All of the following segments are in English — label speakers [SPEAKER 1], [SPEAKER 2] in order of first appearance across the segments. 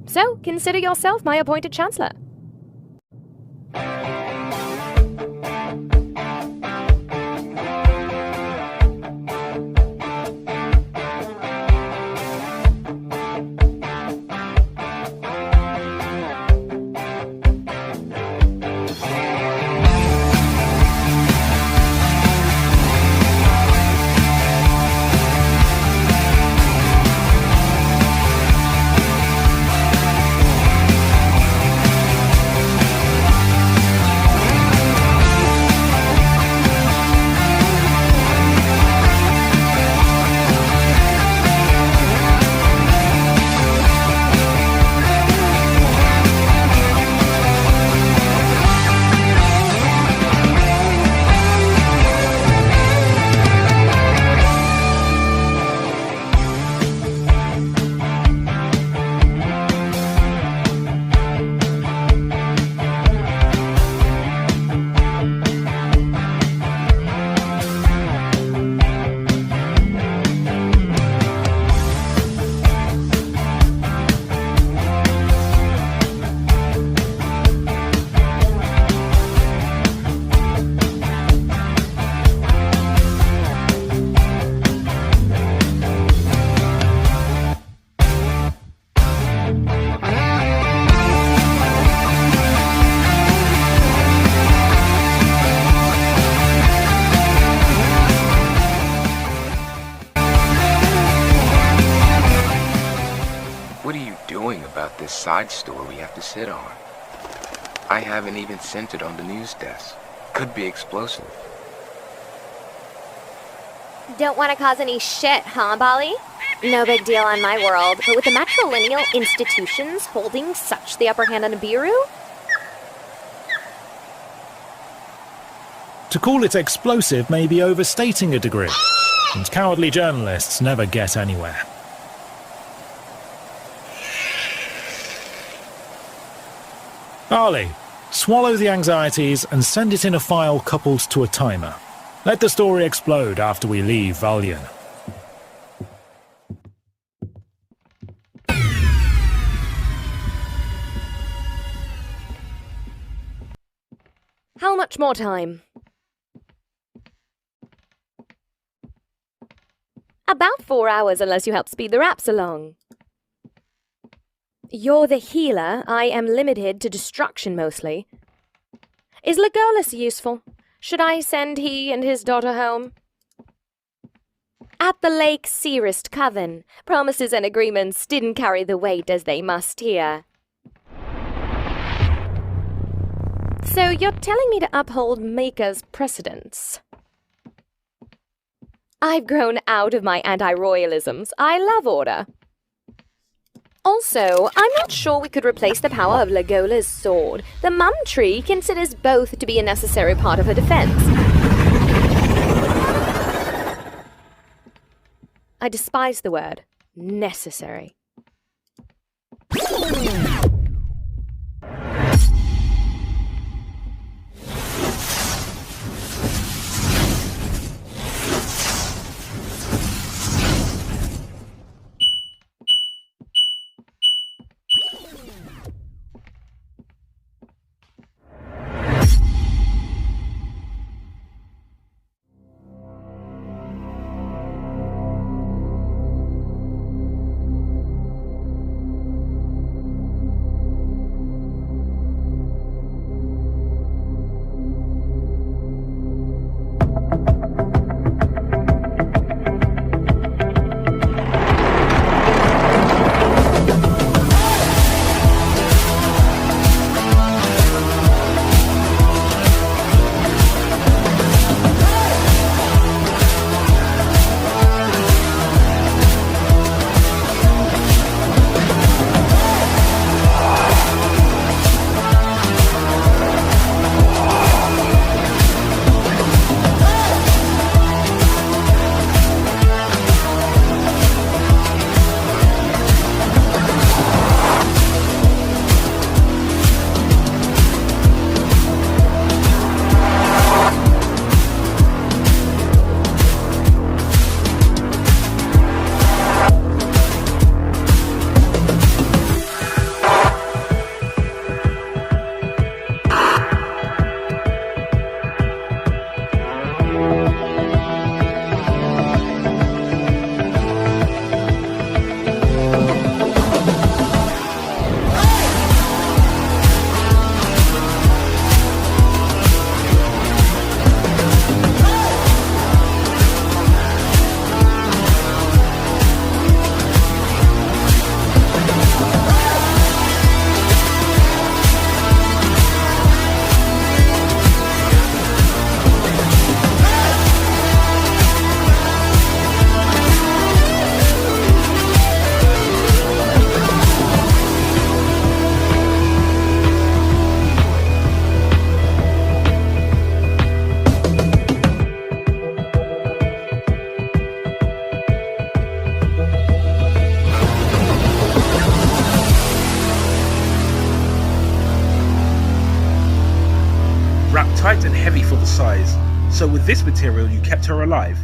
[SPEAKER 1] So, consider yourself my appointed Chancellor.
[SPEAKER 2] This side store we have to sit on. I haven't even sent it on the news desk. Could be explosive.
[SPEAKER 3] Don't want to cause any shit, huh, Bali? No big deal on my world, but with the matrilineal institutions holding such the upper hand on Nibiru?
[SPEAKER 4] To call it explosive may be overstating a degree, and cowardly journalists never get anywhere. Ali, swallow the anxieties and send it in a file coupled to a timer. Let the story explode after we leave Valian.
[SPEAKER 1] How much more time? About 4 hours, unless you help speed the raps along. You're the healer. I am limited to destruction mostly. Is Legolas useful? Should I send he and his daughter home? At the Lake Searist Coven, promises and agreements didn't carry the weight as they must here. So you're telling me to uphold Maker's precedents? I've grown out of my anti-royalisms. I love order. Also, I'm not sure we could replace the power of Legolas' sword. The Mum Tree considers both to be a necessary part of her defense. I despise the word necessary.
[SPEAKER 5] and heavy for the size. So with this material you kept her alive?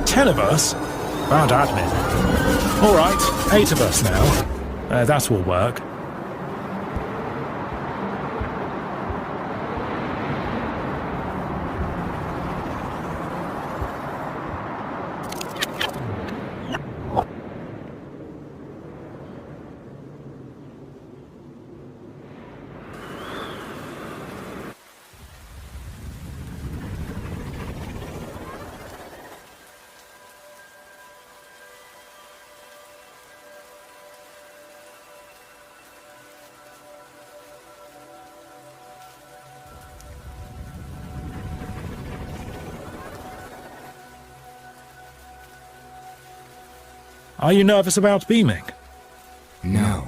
[SPEAKER 4] Ten of us? Bad admin. All right, 8 of us now. That will work. Are you nervous about beaming?
[SPEAKER 2] No,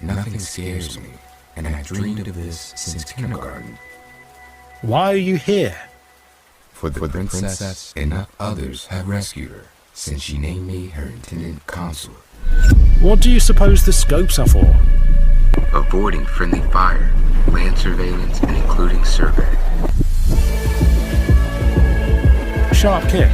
[SPEAKER 2] nothing scares me, and I've dreamed of this since kindergarten.
[SPEAKER 4] Why are you here?
[SPEAKER 2] For the princess, enough others have rescued her, since she named me her intended consort.
[SPEAKER 4] What do you suppose the scopes are for?
[SPEAKER 2] Avoiding friendly fire, land surveillance, and including survey.
[SPEAKER 4] Sharp kit.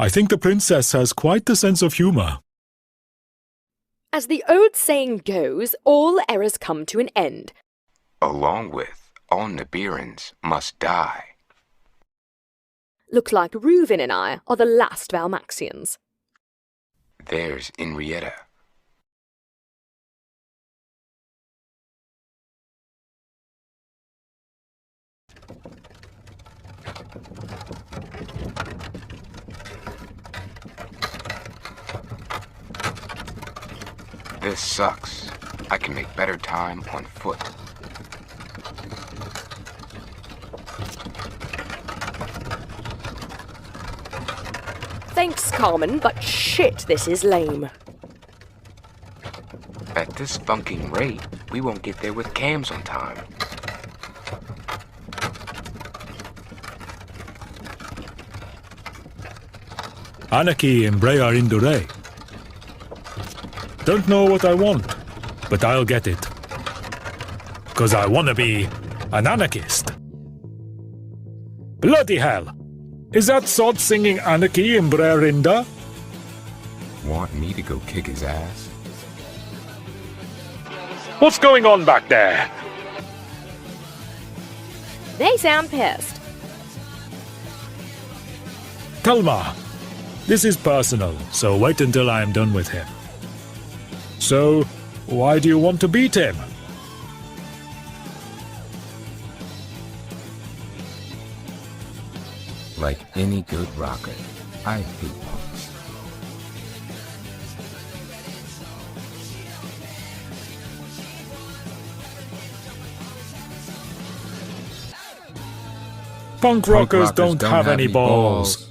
[SPEAKER 4] I think the princess has quite the sense of humor.
[SPEAKER 1] As the old saying goes, all errors come to an end.
[SPEAKER 2] Along with all Nibirans must die.
[SPEAKER 1] Looks like Reuven and I are the last Valmaxians.
[SPEAKER 2] There's Enrietta. This sucks. I can make better time on foot.
[SPEAKER 1] Thanks, Carmen, but shit, this is lame.
[SPEAKER 2] At this funking rate, we won't get there with cams on time.
[SPEAKER 4] Anarchy in Brear Indure. Don't know what I want, but I'll get it. 'Cause I wanna be an anarchist. Bloody hell! Is that sod singing Anarchy in Brear Inda?
[SPEAKER 2] Want me to go kick his ass?
[SPEAKER 4] What's going on back there?
[SPEAKER 1] They sound pissed.
[SPEAKER 4] Talma, this is personal, so wait until I am done with him. So, why do you want to beat him?
[SPEAKER 2] Like any good rocker, I hate punks.
[SPEAKER 4] Punk rockers don't have any balls.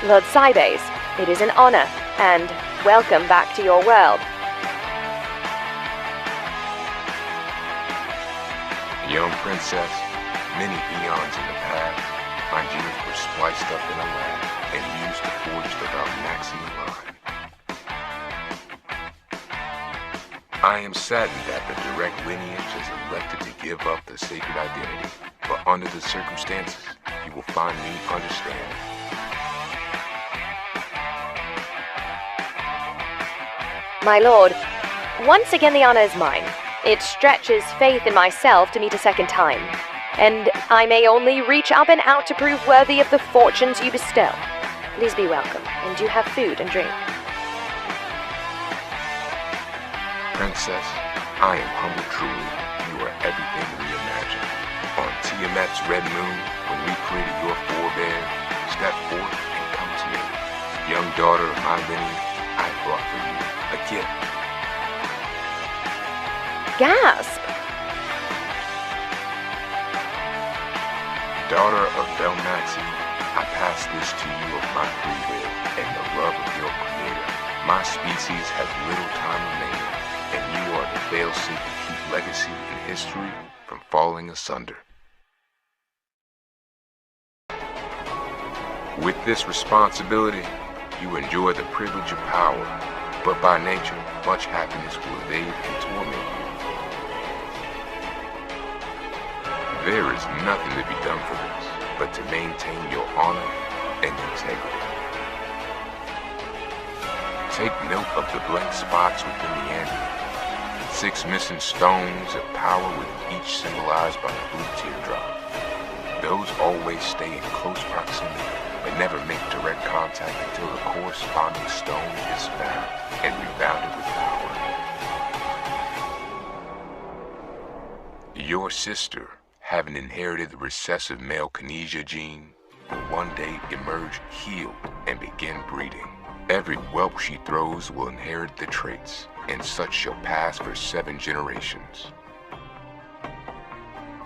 [SPEAKER 1] Lord Cybes, it is an honor, and welcome back to your world.
[SPEAKER 2] Young princess, many eons in the past, my genes were spliced up in a lab and used to forge the Valmaxian line. I am saddened that the direct lineage is elected to give up the sacred identity, but under the circumstances, you will find me understanding.
[SPEAKER 1] My lord, once again the honor is mine. It stretches faith in myself to meet a second time, and I may only reach up and out to prove worthy of the fortunes you bestow. Please be welcome, and do have food and drink.
[SPEAKER 2] Princess, I am humble truly. You are everything we imagined. On Tiamat's red moon, when we created your forebear, step forth and come to me. Young daughter of my lineage, I brought for you a gift.
[SPEAKER 1] Gasp!
[SPEAKER 2] Daughter of Valmaxian, I pass this to you of my free will and the love of your creator. My species has little time remaining, and you are the fail-safe to keep legacy and history from falling asunder. With this responsibility, you enjoy the privilege of power, but by nature, much happiness will evade and torment you. There is nothing to be done for this, but to maintain your honor and integrity. Take note of the blank spots within the ambient. 6 missing stones of power with each symbolized by the blue teardrop. Those always stay in close proximity, but never make direct contact until the corresponding stone is found and rebounded with power. Your sister having inherited the recessive male kinesia gene, will one day emerge healed and begin breeding. Every whelp she throws will inherit the traits, and such shall pass for 7 generations.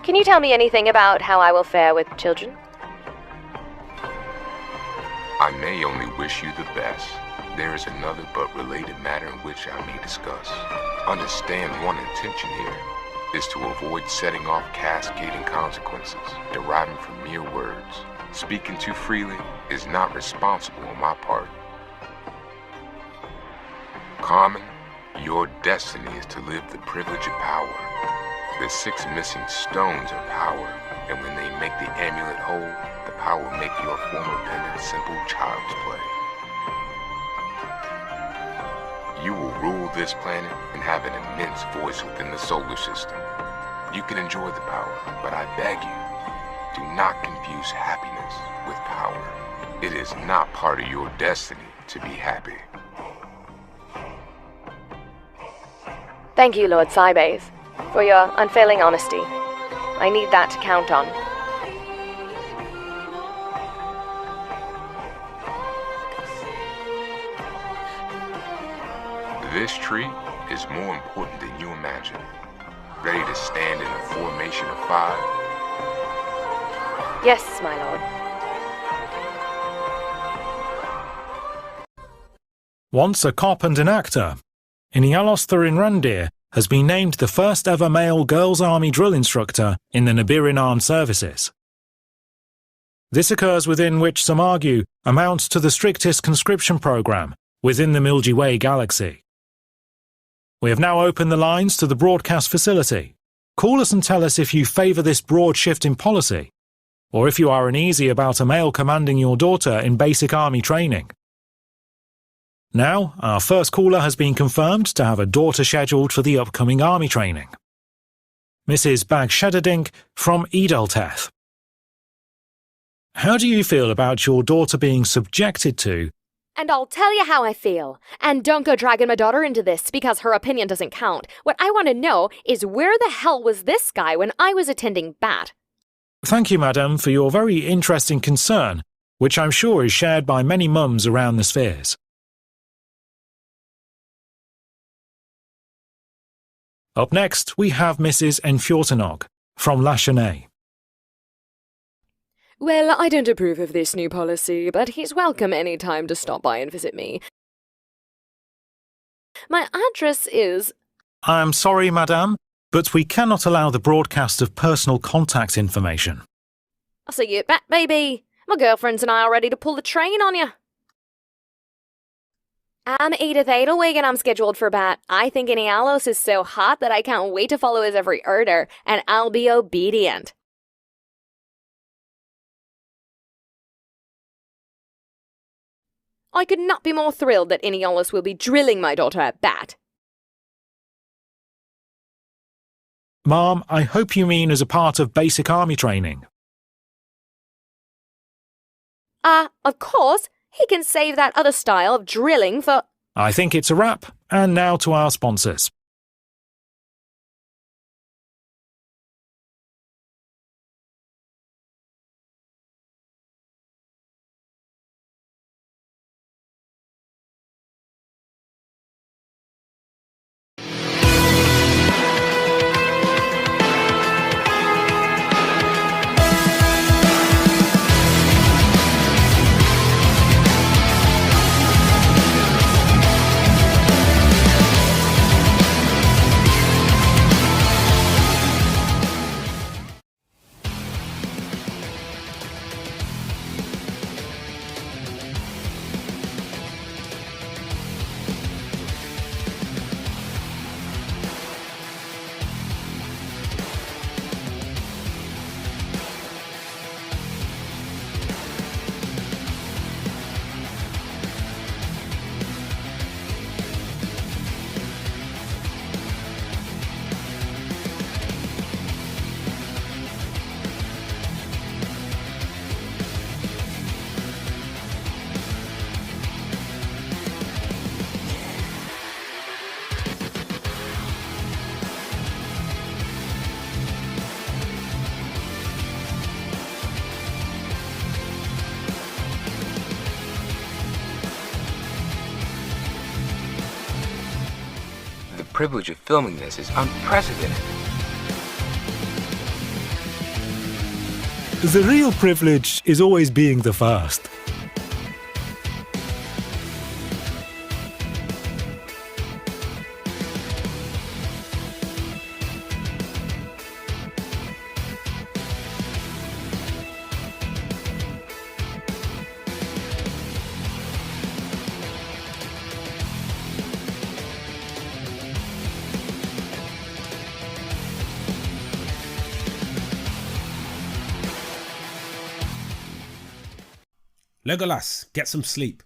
[SPEAKER 1] Can you tell me anything about how I will fare with children?
[SPEAKER 2] I may only wish you the best. There is another but related matter in which I may discuss. Understand one intention here is to avoid setting off cascading consequences deriving from mere words. Speaking too freely is not responsible on my part. Carmen, your destiny is to live the privilege of power. The 6 missing stones are power, and when they make the amulet whole, the power will make your former pendant simple child's play. You will rule this planet and have an immense voice within the solar system. You can enjoy the power, but I beg you, do not confuse happiness with power. It is not part of your destiny to be happy.
[SPEAKER 1] Thank you, Lord Cybase, for your unfailing honesty. I need that to count on.
[SPEAKER 2] This tree is more important than you imagine. Ready to stand in a formation of 5?
[SPEAKER 1] Yes, my lord.
[SPEAKER 4] Once a cop and an actor, Inialos Thurinrandir has been named the first ever male Girls' Army drill instructor in the Nibiran Armed Services. This occurs within which some argue amounts to the strictest conscription program within the Milky Way galaxy. We have now opened the lines to the broadcast facility. Call us and tell us if you favour this broad shift in policy, or if you are uneasy about a male commanding your daughter in basic army training. Now, our first caller has been confirmed to have a daughter scheduled for the upcoming army training. Mrs. Bagshedadink from Edelteth. How do you feel about your daughter being subjected to?
[SPEAKER 3] And I'll tell you how I feel. And don't go dragging my daughter into this because her opinion doesn't count. What I want to know is where the hell was this guy when I was attending BAT?
[SPEAKER 4] Thank you, madam, for your very interesting concern, which I'm sure is shared by many mums around the spheres. Up next, we have Mrs. Enfjortenog from La Chenet.
[SPEAKER 6] Well, I don't approve of this new policy, but he's welcome any time to stop by and visit me. My address is...
[SPEAKER 4] I'm sorry, madame, but we cannot allow the broadcast of personal contact information.
[SPEAKER 3] I'll see you at BAT, baby. My girlfriends and I are ready to pull the train on you. I'm Edith Edelwig and I'm scheduled for BAT. I think Inialos is so hot that I can't wait to follow his every order, and I'll be obedient. I could not be more thrilled that Inialos will be drilling my daughter at BAT.
[SPEAKER 4] Ma'am, I hope you mean as a part of basic army training.
[SPEAKER 3] Of course. He can save that other style of drilling for...
[SPEAKER 4] I think it's a wrap. And now to our sponsors.
[SPEAKER 2] privilege of filming this is unprecedented.
[SPEAKER 4] The real privilege is always being the first.
[SPEAKER 5] Legolas, get some sleep.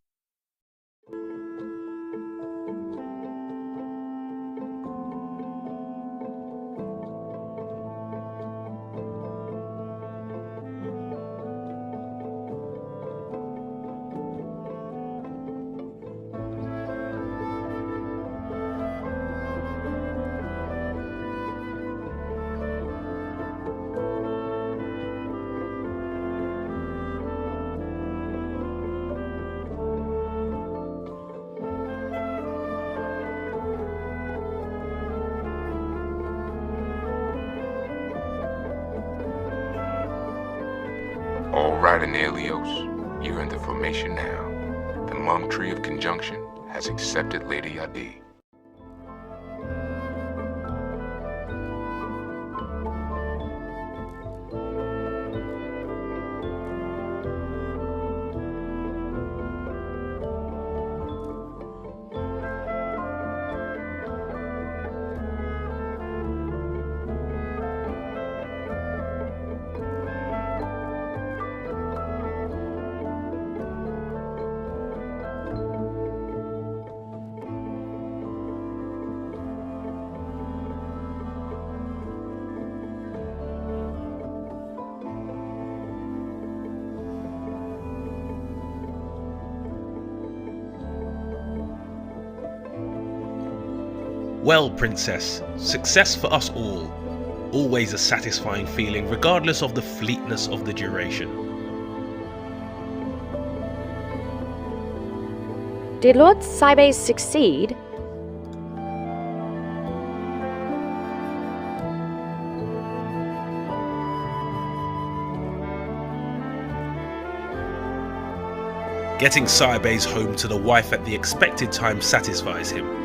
[SPEAKER 2] All right, Anelios, you're in the formation now. The Mum Tree of Conjunction has accepted Lady Adi.
[SPEAKER 5] Well, Princess, success for us all. Always a satisfying feeling, regardless of the fleetness of the duration.
[SPEAKER 1] Did Lord Cybes succeed?
[SPEAKER 5] Getting Cybes home to the wife at the expected time satisfies him.